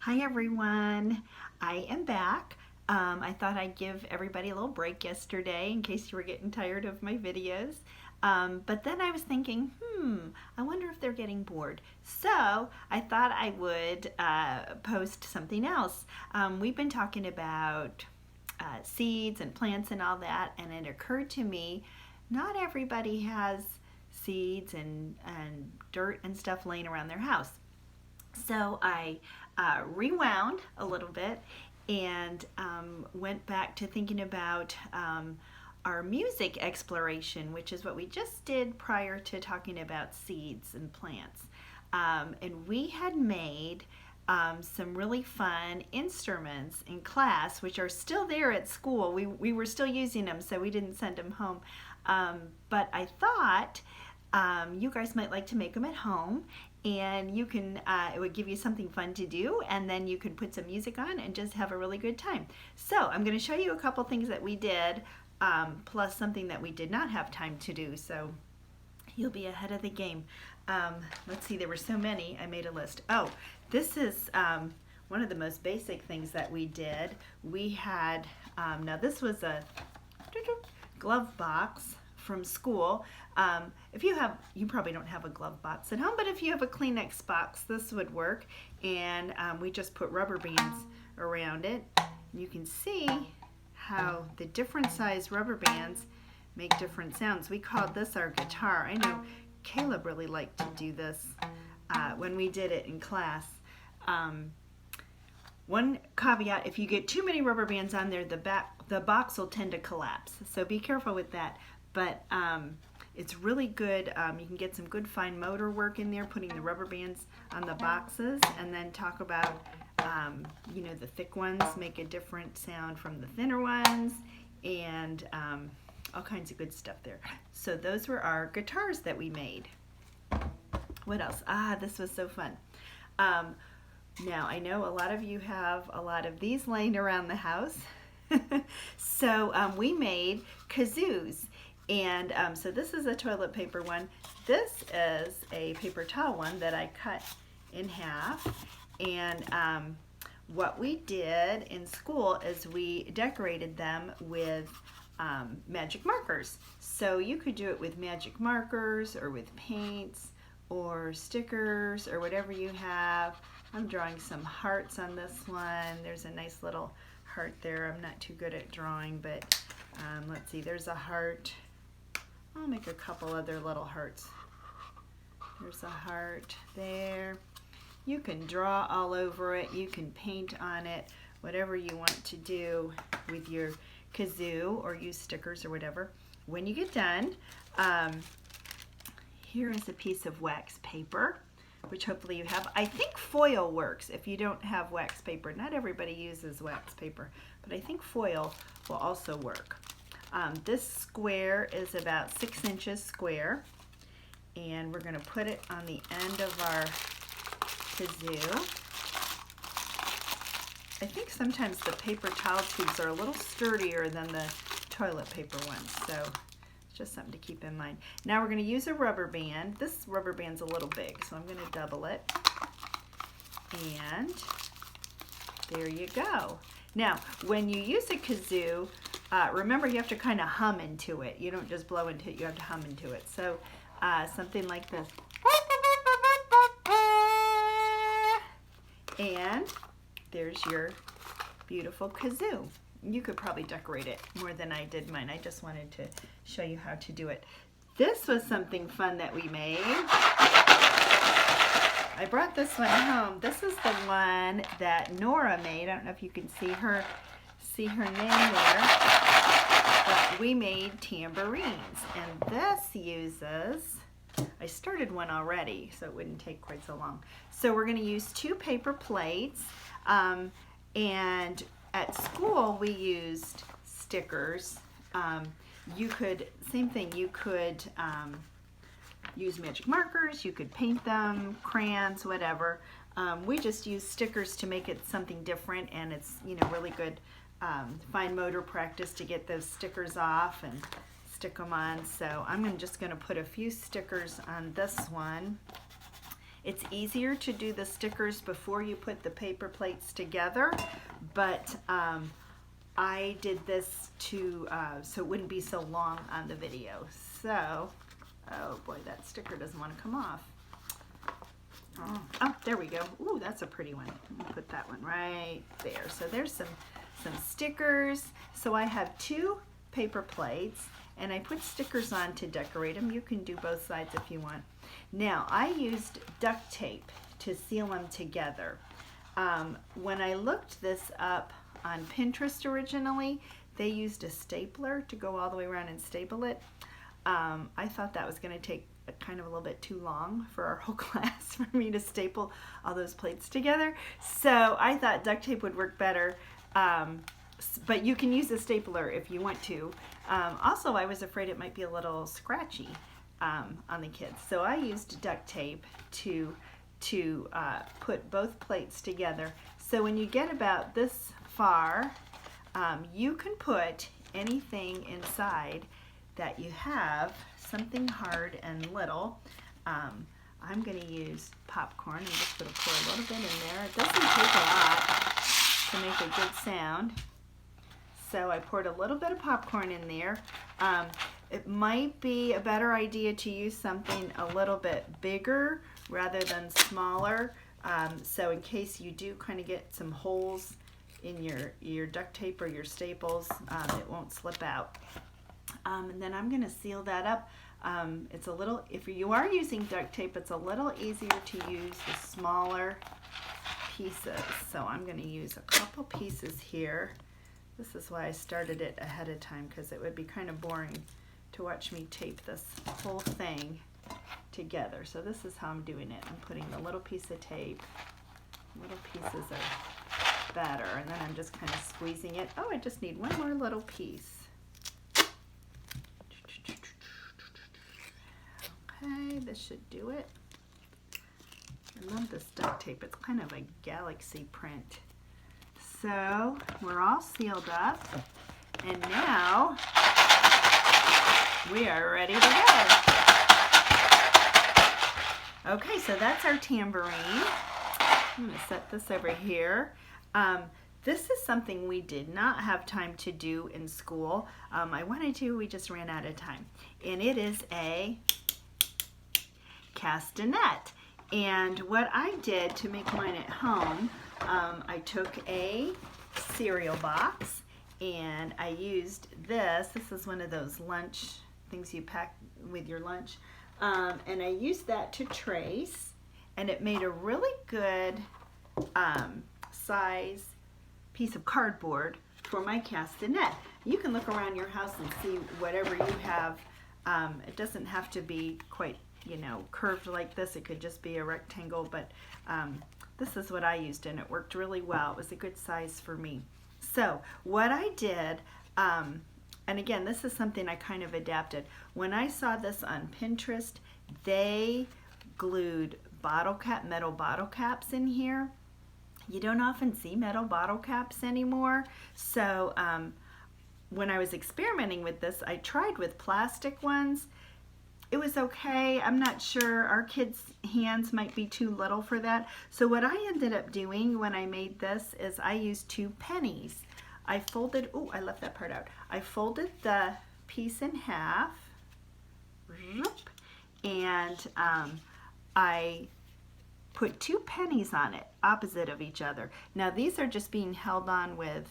Hi everyone, I am back. I thought I'd give everybody a little break yesterday in case you were getting tired of my videos. But then I was thinking, I wonder if they're getting bored. So I thought I would post something else. We've been talking about seeds and plants and all that, and it occurred to me not everybody has seeds and dirt and stuff laying around their house. So I rewound a little bit and went back to thinking about our music exploration, which is what we just did prior to talking about seeds and plants. And we had made some really fun instruments in class, which are still there at school. We were still using them, so we didn't send them home. But I thought you guys might like to make them at home, and you can it would give you something fun to do, and then you could put some music on and just have a really good time. So I'm going to show you a couple things that we did, plus something that we did not have time to do, so you'll be ahead of the game. Let's see, there were so many, I made a list. Oh, this is one of the most basic things that we did. We had, now this was a glove box from school. If you have, you probably don't have a glove box at home, but if you have a Kleenex box, this would work. And we just put rubber bands around it. You can see how the different size rubber bands make different sounds. We called this our guitar. I know Caleb really liked to do this when we did it in class. One caveat, if you get too many rubber bands on there, the box will tend to collapse. So be careful with that. But it's really good. You can get some good fine motor work in there, putting the rubber bands on the boxes, and then talk about, you know, the thick ones make a different sound from the thinner ones, and all kinds of good stuff there. So those were our guitars that we made. What else? This was so fun. Now, I know a lot of you have a lot of these laying around the house. So we made kazoos. And so this is a toilet paper one. This is a paper towel one that I cut in half. And what we did in school is we decorated them with magic markers. So you could do it with magic markers or with paints or stickers or whatever you have. I'm drawing some hearts on this one. There's a nice little heart there. I'm not too good at drawing, but let's see, there's a heart. I'll make a couple other little hearts. There's a heart there. You can draw all over it. You can paint on it, whatever you want to do with your kazoo, or use stickers or whatever. When you get done, here is a piece of wax paper, which hopefully you have. I think foil works if you don't have wax paper. Not everybody uses wax paper, but I think foil will also work. This square is about 6 inches square, and we're going to put it on the end of our kazoo. I think sometimes the paper towel tubes are a little sturdier than the toilet paper ones, so it's just something to keep in mind. Now we're going to use a rubber band. This rubber band's a little big, so I'm going to double it. And there you go. Now, when you use a kazoo, remember you have to kind of hum into it. You don't just blow into it, you have to hum into it. So something like this. And there's your beautiful kazoo. You could probably decorate it more than I did mine. I just wanted to show you how to do it. This was something fun that we made. I brought this one home. This is the one that Nora made. I don't know if you can see her name there. But we made tambourines, and this uses, I started one already, so it wouldn't take quite so long. So we're going to use 2 paper plates, and at school we used stickers. You could, same thing, you could use magic markers, you could paint them, crayons, whatever. We just use stickers to make it something different, and it's, you know, really good fine motor practice to get those stickers off and stick them on. So I'm just going to put a few stickers on this one, It's easier to do the stickers before you put the paper plates together, but I did this to so it wouldn't be so long on the video. So, oh boy, that sticker doesn't want to come off. Oh, there we go. Ooh, that's a pretty one. Let me put that one right there. So there's some stickers. So I have 2 paper plates, and I put stickers on to decorate them. You can do both sides if you want. Now, I used duct tape to seal them together. When I looked this up on Pinterest originally, they used a stapler to go all the way around and staple it. I thought that was going to take kind of a little bit too long for our whole class for me to staple all those plates together. So I thought duct tape would work better, but you can use a stapler if you want to. Also, I was afraid it might be a little scratchy on the kids. So I used duct tape to put both plates together. So when you get about this far, you can put anything inside that you have, something hard and little. I'm going to use popcorn. I'm just going to pour a little bit in there. It doesn't take a lot to make a good sound. So I poured a little bit of popcorn in there. It might be a better idea to use something a little bit bigger rather than smaller. So in case you do kind of get some holes in your duct tape or your staples, it won't slip out. And then I'm going to seal that up. It's a little, if you are using duct tape, it's a little easier to use the smaller pieces. So I'm going to use a couple pieces here. This is why I started it ahead of time, because it would be kind of boring to watch me tape this whole thing together. So this is how I'm doing it. I'm putting a little piece of tape. Little pieces are better. And then I'm just kind of squeezing it. Oh, I just need one more little piece. Okay, this should do it. I love this duct tape. It's kind of a galaxy print. So we're all sealed up, and now we are ready to go. Okay, so that's our tambourine. I'm going to set this over here. This is something we did not have time to do in school. I wanted to, we just ran out of time. And it is a castanet. And what I did to make mine at home, I took a cereal box and I used this. This is one of those lunch things you pack with your lunch. And I used that to trace, and it made a really good size piece of cardboard for my castanet. You can look around your house and see whatever you have. It doesn't have to be quite, curved like this. It could just be a rectangle, but this is what I used, and it worked really well. It was a good size for me. So what I did, and again, this is something I kind of adapted. When I saw this on Pinterest, they glued metal bottle caps in here. You don't often see metal bottle caps anymore. So when I was experimenting with this, I tried with plastic ones. It was okay. I'm not sure. Our kids' hands might be too little for that. So what I ended up doing when I made this is I used 2 pennies. I folded, oh, I left that part out. I folded the piece in half, and I put 2 pennies on it, opposite of each other. Now these are just being held on with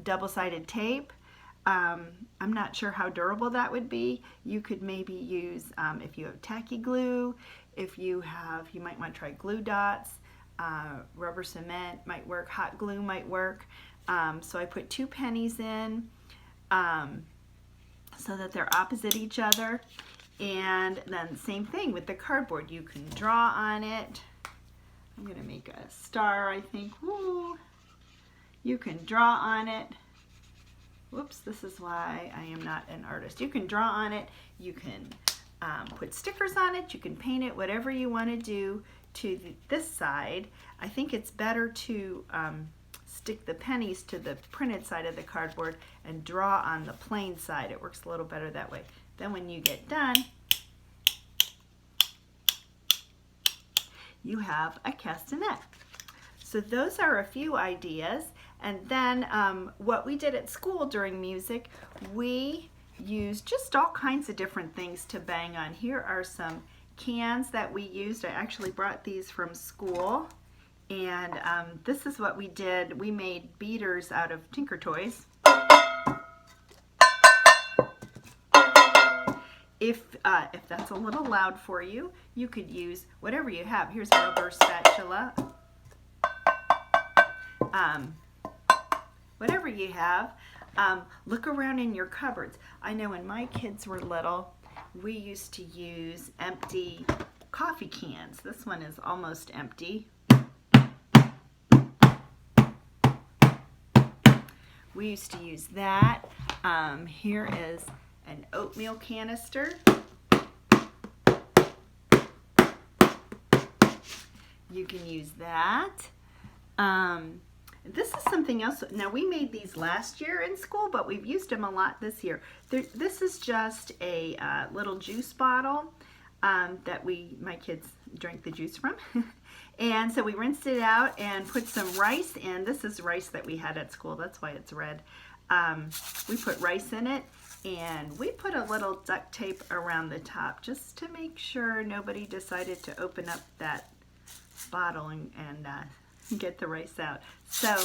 double-sided tape. I'm not sure how durable that would be. You could maybe use, if you have tacky glue, if you might want to try glue dots, rubber cement might work, hot glue might work. So I put 2 pennies in so that they're opposite each other. And then same thing with the cardboard. You can draw on it. I'm going to make a star, I think. Woo. You can draw on it. Whoops, this is why I am not an artist. You can draw on it. You can put stickers on it. You can paint it, whatever you want to do to this side. I think it's better to stick the pennies to the printed side of the cardboard and draw on the plain side. It works a little better that way. Then when you get done, you have a castanet. So those are a few ideas. And then what we did at school during music, we used just all kinds of different things to bang on. Here are some cans that we used. I actually brought these from school. And this is what we did. We made beaters out of Tinker Toys. If that's a little loud for you, you could use whatever you have. Here's a rubber spatula. Whatever you have. Look around in your cupboards. I know when my kids were little, we used to use empty coffee cans. This one is almost empty. We used to use that. Here is an oatmeal canister. You can use that. This is something else. Now, we made these last year in school, but we've used them a lot this year. This is just a little juice bottle that my kids drank the juice from. And so we rinsed it out and put some rice in. This is rice that we had at school. That's why it's red. We put rice in it, and we put a little duct tape around the top just to make sure nobody decided to open up that bottle and get the rice out. So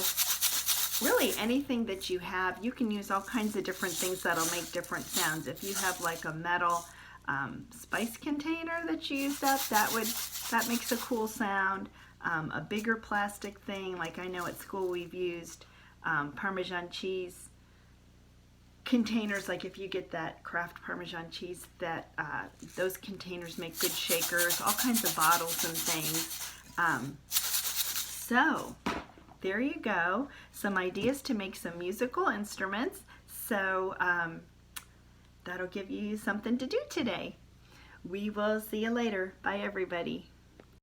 really anything that you have, you can use all kinds of different things that'll make different sounds. If you have like a metal spice container that you used up, that makes a cool sound. A bigger plastic thing, like I know at school we've used Parmesan cheese containers. Like if you get that Kraft Parmesan cheese, that those containers make good shakers. All kinds of bottles and things. So there you go, some ideas to make some musical instruments. So that'll give you something to do today. We will see you later. Bye, everybody.